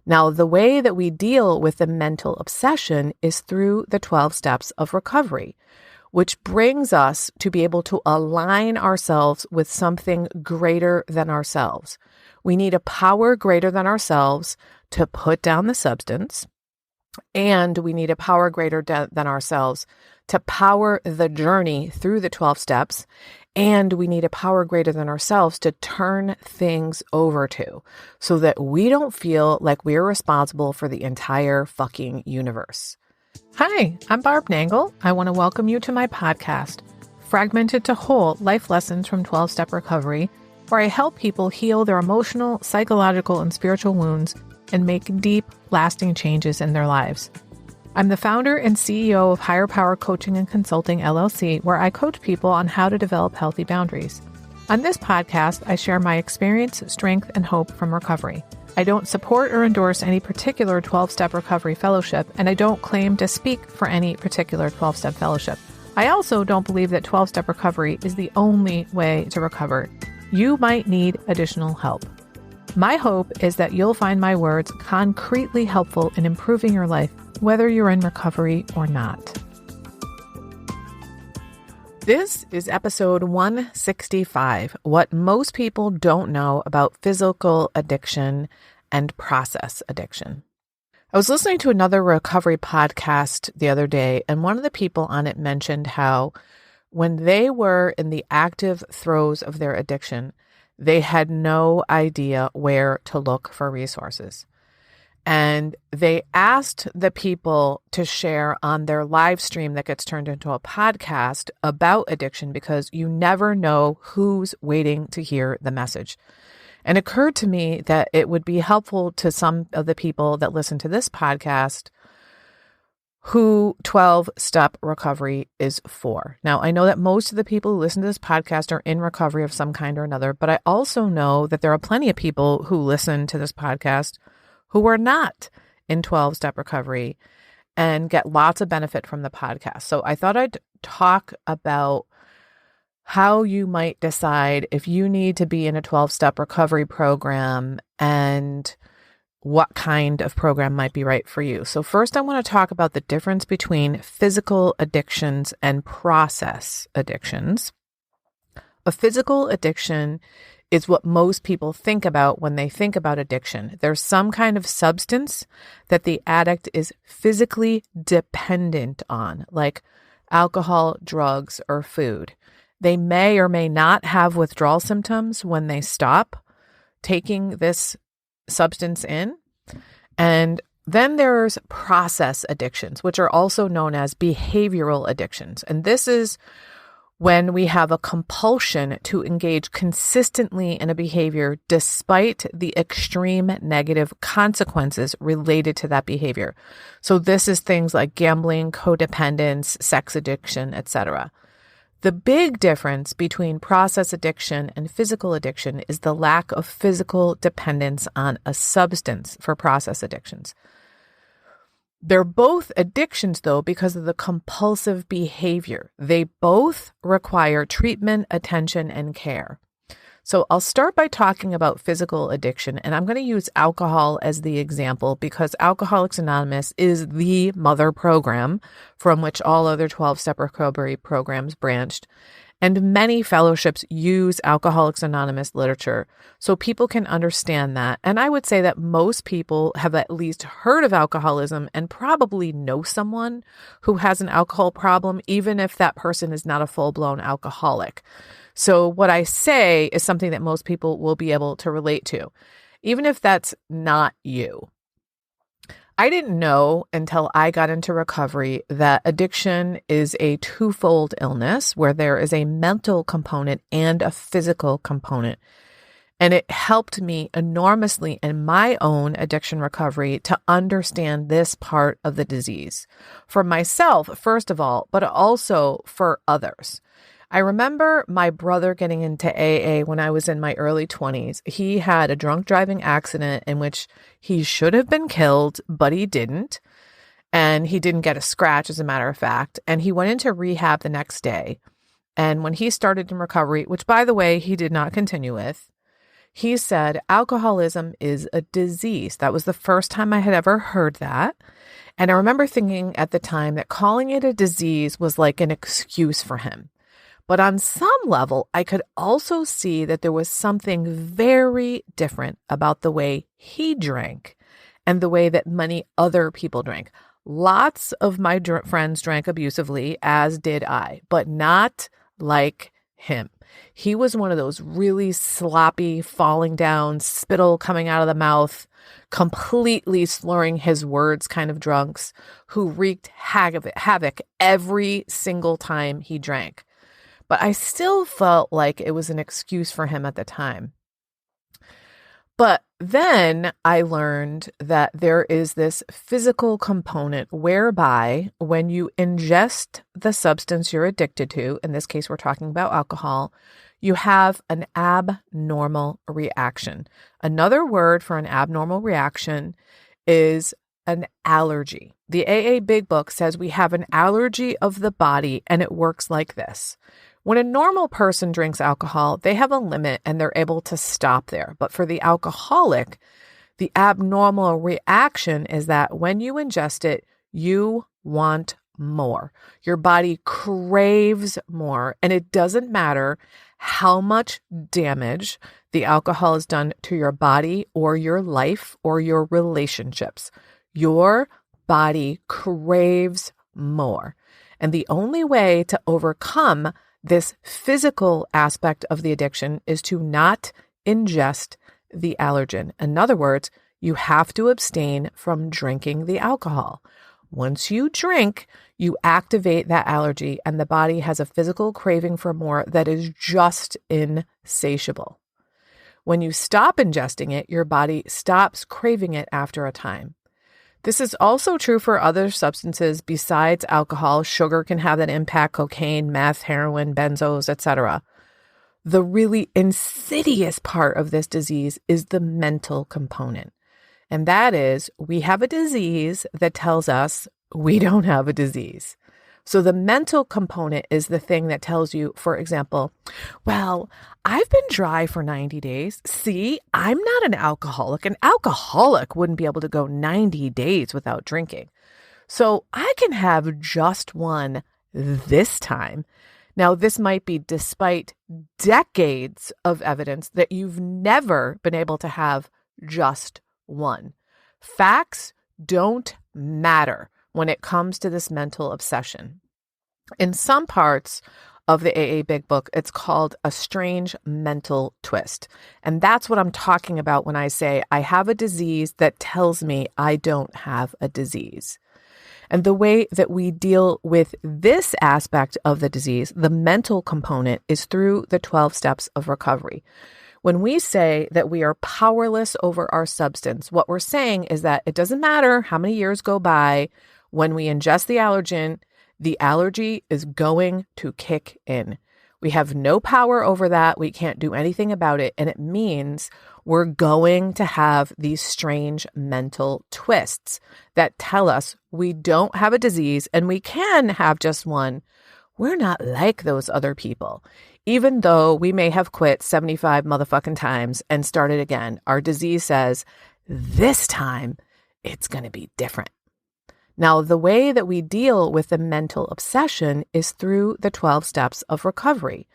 Now, the way that we deal with the mental obsession is through the 12 steps of recovery, which brings us to be able to align ourselves with something greater than ourselves. We need a power greater than ourselves to put down the substance, and we need a power greater than ourselves to power the journey through the 12 steps, and we need a power greater than ourselves to turn things over to, so that we don't feel like we're responsible for the entire fucking universe. Hi, I'm Barb Nangle. I want to welcome you to my podcast, Fragmented to Whole: Life Lessons from 12-Step Recovery, where I help people heal their emotional, psychological, and spiritual wounds and make deep, lasting changes in their lives. I'm the founder and CEO of Higher Power Coaching and Consulting, LLC, where I coach people on how to develop healthy boundaries. On this podcast, I share my experience, strength, and hope from recovery. I don't support or endorse any particular 12-step recovery fellowship, and I don't claim to speak for any particular 12-step fellowship. I also don't believe that 12-step recovery is the only way to recover. You might need additional help. My hope is that you'll find my words concretely helpful in improving your life, whether you're in recovery or not. This is episode 165, what most people don't know about physical addiction and process addiction. I was listening to another recovery podcast the other day, and one of the people on it mentioned how when they were in the active throes of their addiction, they had no idea where to look for resources. And they asked the people to share on their live stream that gets turned into a podcast about addiction, because you never know who's waiting to hear the message. And it occurred to me that it would be helpful to some of the people that listen to this podcast who 12-step recovery is for. Now, I know that most of the people who listen to this podcast are in recovery of some kind or another, but I also know that there are plenty of people who listen to this podcast who are not in 12-step recovery and get lots of benefit from the podcast. So I thought I'd talk about how you might decide if you need to be in a 12-step recovery program and what kind of program might be right for you. So first, I want to talk about the difference between physical addictions and process addictions. A physical addiction is what most people think about when they think about addiction. There's some kind of substance that the addict is physically dependent on, like alcohol, drugs, or food. They may or may not have withdrawal symptoms when they stop taking this substance in. And then there's process addictions, which are also known as behavioral addictions. And this is when we have a compulsion to engage consistently in a behavior despite the extreme negative consequences related to that behavior. So this is things like gambling, codependence, sex addiction, etc. The big difference between process addiction and physical addiction is the lack of physical dependence on a substance for process addictions. They're both addictions, though, because of the compulsive behavior. They both require treatment, attention, and care. So I'll start by talking about physical addiction, and I'm going to use alcohol as the example because Alcoholics Anonymous is the mother program from which all other 12-step recovery programs branched. And many fellowships use Alcoholics Anonymous literature so people can understand that. And I would say that most people have at least heard of alcoholism and probably know someone who has an alcohol problem, even if that person is not a full-blown alcoholic. So what I say is something that most people will be able to relate to, even if that's not you. I didn't know until I got into recovery that addiction is a twofold illness where there is a mental component and a physical component. And it helped me enormously in my own addiction recovery to understand this part of the disease for myself, first of all, but also for others. I remember my brother getting into AA when I was in my early 20s. He had a drunk driving accident in which he should have been killed, but he didn't. And he didn't get a scratch, as a matter of fact. And he went into rehab the next day. And when he started in recovery, which, by the way, he did not continue with, He said alcoholism is a disease. That was the first time I had ever heard that. And I remember thinking at the time that calling it a disease was like an excuse for him. But on some level, I could also see that there was something very different about the way he drank and the way that many other people drank. Lots of my friends drank abusively, as did I, but not like him. He was one of those really sloppy, falling down, spittle coming out of the mouth, completely slurring his words kind of drunks who wreaked havoc every single time he drank. But I still felt like it was an excuse for him at the time. But then I learned that there is this physical component whereby when you ingest the substance you're addicted to, in this case, we're talking about alcohol, you have an abnormal reaction. Another word for an abnormal reaction is an allergy. The AA Big Book says we have an allergy of the body, and it works like this. When a normal person drinks alcohol, they have a limit and they're able to stop there. But for the alcoholic, the abnormal reaction is that when you ingest it, you want more. Your body craves more, and it doesn't matter how much damage the alcohol has done to your body or your life or your relationships. Your body craves more. And the only way to overcome this physical aspect of the addiction is to not ingest the allergen. In other words, you have to abstain from drinking the alcohol. Once you drink, you activate that allergy, and the body has a physical craving for more that is just insatiable. When you stop ingesting it, your body stops craving it after a time. This is also true for other substances besides alcohol. Sugar can have that impact, cocaine, meth, heroin, benzos, etc. The really insidious part of this disease is the mental component. And that is, we have a disease that tells us we don't have a disease. So the mental component is the thing that tells you, for example, well, I've been dry for 90 days. See, I'm not an alcoholic. An alcoholic wouldn't be able to go 90 days without drinking. So I can have just one this time. Now, this might be despite decades of evidence that you've never been able to have just one. Facts don't matter when it comes to this mental obsession. In some parts of the AA Big Book, it's called a strange mental twist. And that's what I'm talking about when I say I have a disease that tells me I don't have a disease. And the way that we deal with this aspect of the disease, the mental component, is through the 12 steps of recovery. When we say that we are powerless over our substance, what we're saying is that it doesn't matter how many years go by. When we ingest the allergen, the allergy is going to kick in. We have no power over that. We can't do anything about it. And it means we're going to have these strange mental twists that tell us we don't have a disease and we can have just one. We're not like those other people. Even though we may have quit 75 motherfucking times and started again, our disease says, this time it's going to be different. Now, the way that we deal with the mental obsession is through the 12 steps of recovery,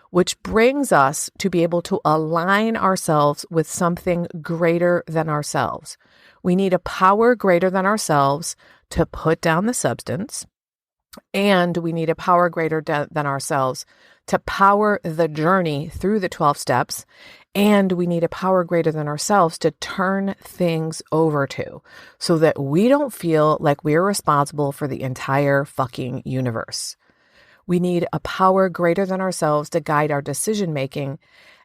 which brings us to be able to align ourselves with something greater than ourselves. We need a power greater than ourselves to put down the substance, and we need a power greater than ourselves to power the journey through the 12 steps. And we need a power greater than ourselves to turn things over to so that we don't feel like we're responsible for the entire fucking universe. We need a power greater than ourselves to guide our decision making.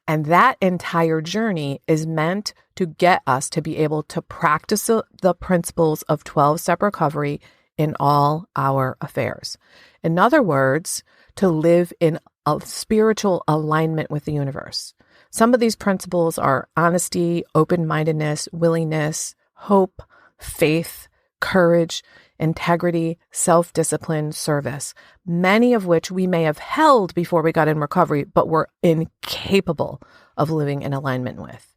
And that entire journey is meant to get us to be able to practice the principles of 12-step recovery in all our affairs. In other words, to live in a spiritual alignment with the universe. Some of these principles are honesty, open-mindedness, willingness, hope, faith, courage, integrity, self-discipline, service, many of which we may have held before we got in recovery, but were incapable of living in alignment with.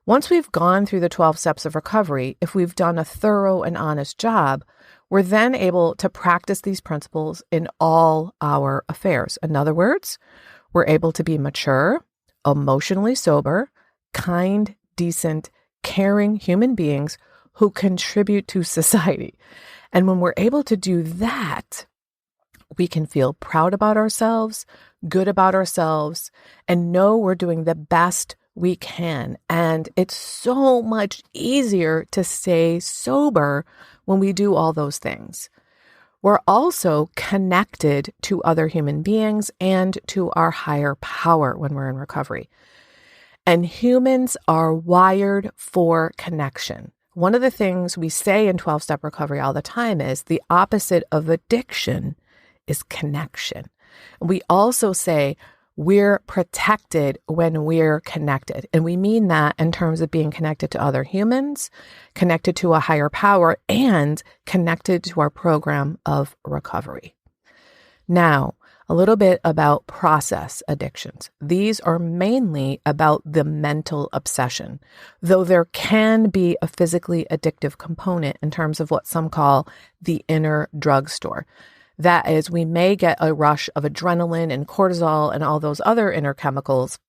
Once we've gone through the 12 steps of recovery, if we've done a thorough and honest job, we're then able to practice these principles in all our affairs. In other words, we're able to be mature, emotionally sober, kind, decent, caring human beings who contribute to society. And when we're able to do that, we can feel proud about ourselves, good about ourselves, and know we're doing the best we can. And it's so much easier to stay sober when we do all those things. We're also connected to other human beings and to our higher power when we're in recovery. And humans are wired for connection. One of the things we say in 12-step recovery all the time is the opposite of addiction is connection. We also say we're protected when we're connected. And we mean that in terms of being connected to other humans, connected to a higher power, and connected to our program of recovery. Now, a little bit about process addictions. These are mainly about the mental obsession, though there can be a physically addictive component in terms of what some call the inner drugstore. That is, we may get a rush of adrenaline and cortisol and all those other inner chemicals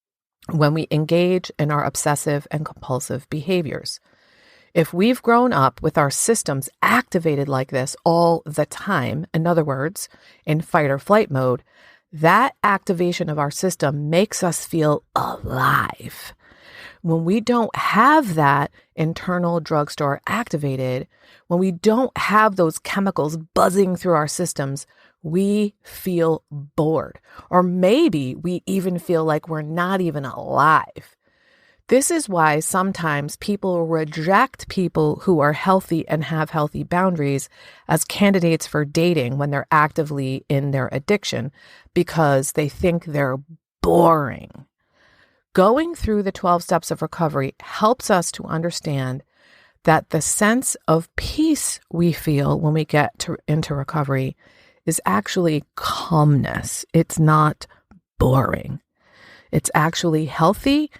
when we engage in our obsessive and compulsive behaviors. If we've grown up with our systems activated like this all the time, in other words, in fight or flight mode, that activation of our system makes us feel alive. When we don't have that internal drugstore activated, when we don't have those chemicals buzzing through our systems, we feel bored. Or maybe we even feel like we're not even alive. This is why sometimes people reject people who are healthy and have healthy boundaries as candidates for dating when they're actively in their addiction because they think they're boring. Going through the 12 steps of recovery helps us to understand that the sense of peace we feel when we get into recovery is actually calmness. It's not boring. It's actually healthy.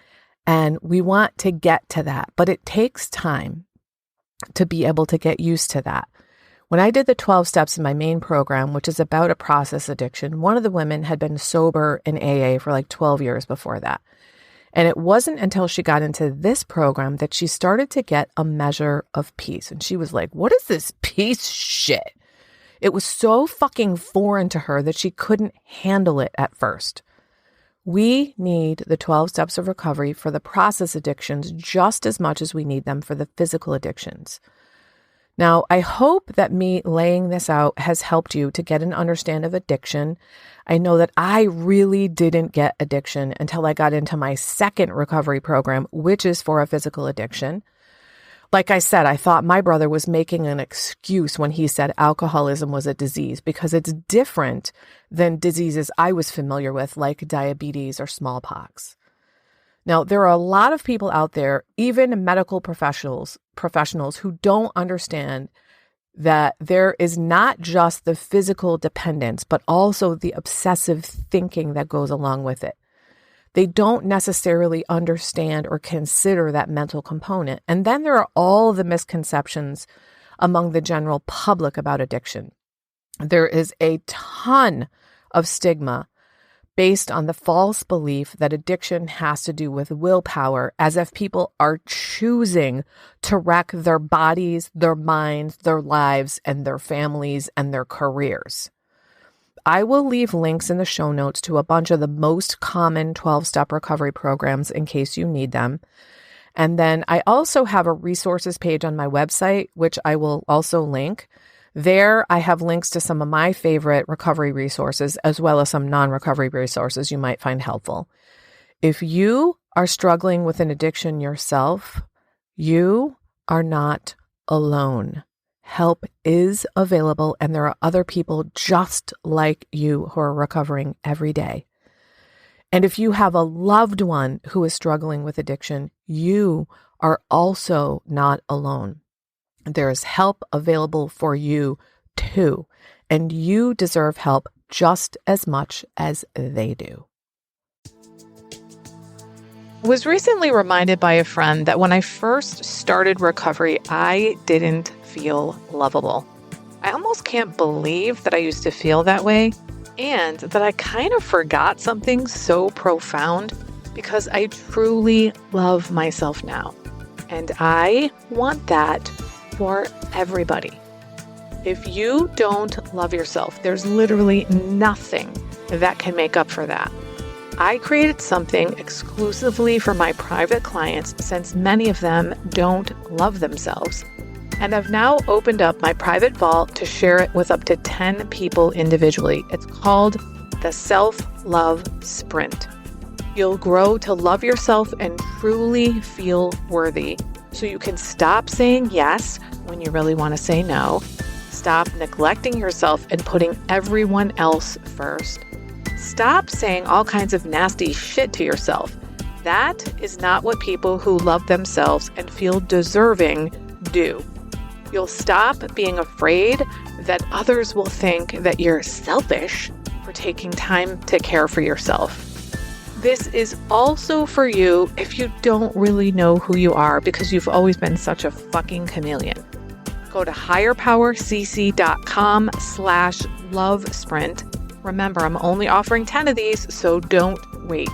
And we want to get to that, but it takes time to be able to get used to that. When I did the 12 steps in my main program, which is about a process addiction, one of the women had been sober in AA for like 12 years before that. And it wasn't until she got into this program that she started to get a measure of peace. And she was like, what is this peace shit? It was so fucking foreign to her that she couldn't handle it at first. We need the 12 steps of recovery for the process addictions just as much as we need them for the physical addictions. Now, I hope that me laying this out has helped you to get an understanding of addiction. I know that I really didn't get addiction until I got into my second recovery program, which is for a physical addiction. Like I said, I thought my brother was making an excuse when he said alcoholism was a disease because it's different than diseases I was familiar with, like diabetes or smallpox. Now, there are a lot of people out there, even medical professionals who don't understand that there is not just the physical dependence, but also the obsessive thinking that goes along with it. They don't necessarily understand or consider that mental component. And then there are all the misconceptions among the general public about addiction. There is a ton of stigma based on the false belief that addiction has to do with willpower, as if people are choosing to wreck their bodies, their minds, their lives, and their families and their careers. I will leave links in the show notes to a bunch of the most common 12-step recovery programs in case you need them. And then I also have a resources page on my website, which I will also link. There, I have links to some of my favorite recovery resources, as well as some non-recovery resources you might find helpful. If you are struggling with an addiction yourself, you are not alone. Help is available, and there are other people just like you who are recovering every day. And if you have a loved one who is struggling with addiction, you are also not alone. There's help available for you too, and you deserve help just as much as they do. I was recently reminded by a friend that when I first started recovery, I didn't feel lovable. I almost can't believe that I used to feel that way, and that I kind of forgot something so profound because I truly love myself now. And I want that for everybody. If you don't love yourself, there's literally nothing that can make up for that. I created something exclusively for my private clients since many of them don't love themselves. And I've now opened up my private vault to share it with up to 10 people individually. It's called the Self-Love Sprint. You'll grow to love yourself and truly feel worthy, so you can stop saying yes when you really want to say no, stop neglecting yourself and putting everyone else first. Stop saying all kinds of nasty shit to yourself. That is not what people who love themselves and feel deserving do. You'll stop being afraid that others will think that you're selfish for taking time to care for yourself. This is also for you if you don't really know who you are because you've always been such a fucking chameleon. Go to higherpowercc.com/love sprint. Remember, I'm only offering 10 of these, so don't wait.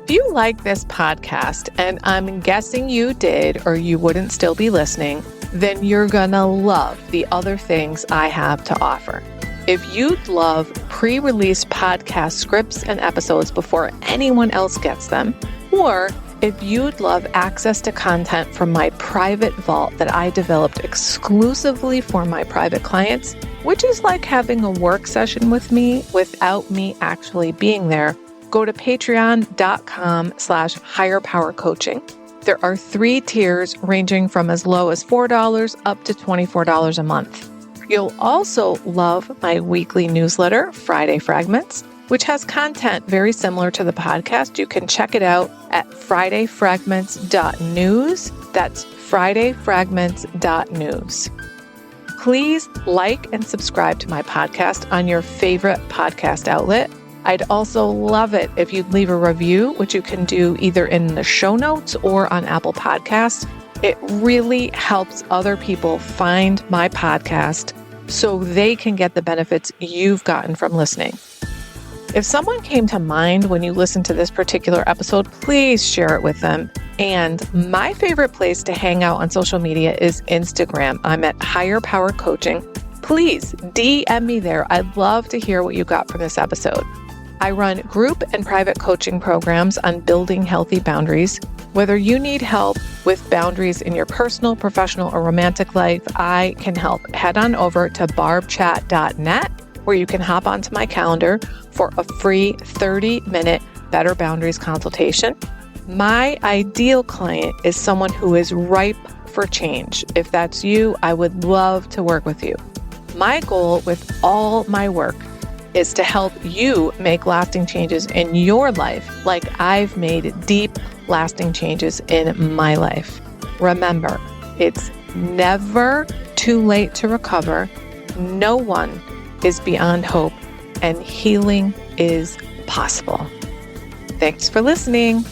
If you like this podcast, and I'm guessing you did or you wouldn't still be listening, then you're gonna love the other things I have to offer. If you'd love pre-release podcast scripts and episodes before anyone else gets them, or if you'd love access to content from my private vault that I developed exclusively for my private clients, which is like having a work session with me without me actually being there, go to patreon.com/higherpowercoaching. There are 3 tiers ranging from as low as $4 up to $24 a month. You'll also love my weekly newsletter, Friday Fragments, which has content very similar to the podcast. You can check it out at fridayfragments.news. That's fridayfragments.news. Please like and subscribe to my podcast on your favorite podcast outlet. I'd also love it if you'd leave a review, which you can do either in the show notes or on Apple Podcasts. It really helps other people find my podcast so they can get the benefits you've gotten from listening. If someone came to mind when you listened to this particular episode, please share it with them. And my favorite place to hang out on social media is Instagram. I'm at Higher Power Coaching. Please DM me there. I'd love to hear what you got from this episode. I run group and private coaching programs on building healthy boundaries. Whether you need help with boundaries in your personal, professional, or romantic life, I can help. Head on over to barbchat.net, where you can hop onto my calendar for a free 30-minute Better Boundaries consultation. My ideal client is someone who is ripe for change. If that's you, I would love to work with you. My goal with all my work is to help you make lasting changes in your life like I've made deep, lasting changes in my life. Remember, it's never too late to recover. No one is beyond hope, and healing is possible. Thanks for listening.